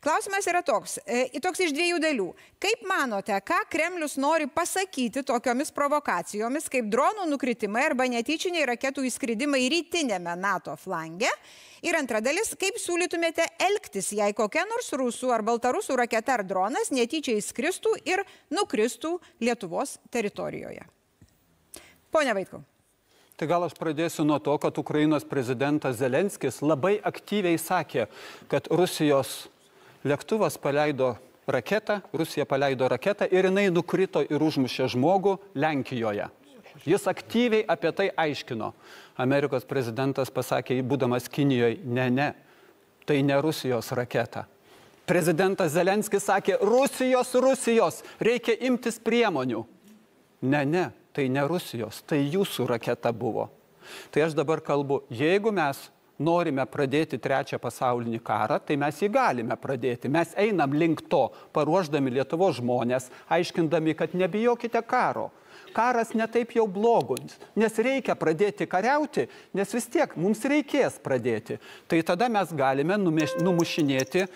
Klausimas yra toks iš dviejų dalių. Kaip manote, ką Kremlius nori pasakyti tokiomis provokacijomis, kaip dronų nukritimai arba netyčiniai raketų įskridimai rytinėme NATO flange? Ir antra dalis, kaip siūlytumėte elgtis, jei kokia nors rusų ar baltarusų raketa ar dronas netyčia įskristų ir nukristų Lietuvos teritorijoje? Pone Vaitkau. Tai gal aš pradėsiu nuo to, kad Ukrainos prezidentas Zelenskis labai aktyviai sakė, kad Rusijos lėktuvas paleido raketą, Rusija paleido raketą ir jinai nukrito ir užmušė žmogų Lenkijoje. Jis aktyviai apie tai aiškino. Amerikos prezidentas pasakė, būdamas Kinijoje, ne, tai ne Rusijos raketa. Prezidentas Zelenskis sakė, Rusijos, reikia imtis priemonių. Ne, tai ne Rusijos, tai jūsų raketa buvo. Tai aš dabar kalbu, jeigu mes norime pradėti trečią pasaulinį karą, tai mes jį galime pradėti. Mes einam link to, paruošdami Lietuvos žmonės, aiškindami, kad nebijokite karo. Karas netaip jau blogus, nes reikia pradėti kariauti, nes vis tiek mums reikės pradėti. Tai tada mes galime numušinėti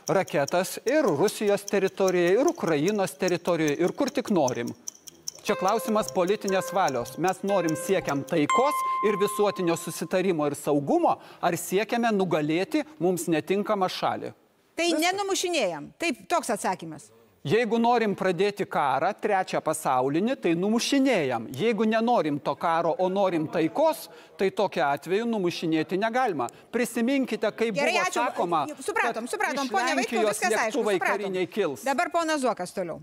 raketas ir Rusijos teritorijoje, ir Ukrainos teritorijoje, ir kur tik norim. Čia klausimas politinės valios. Mes norim siekiam taikos ir visuotinio susitarimo ir saugumo, ar siekiame nugalėti mums netinkamą šalį. Tai nenumušinėjam. Taip, toks atsakymas. Jeigu norim pradėti karą, trečią pasaulinį, tai numušinėjam. Jeigu nenorim to karo, o norim taikos, tai tokiu atveju numušinėti negalima. Prisiminkite, kaip buvo sakoma, Supratom, kad iš ponia Vaitkau, Lenkijos lėktuvai kariniai kils. Dabar ponas Zuokas toliau.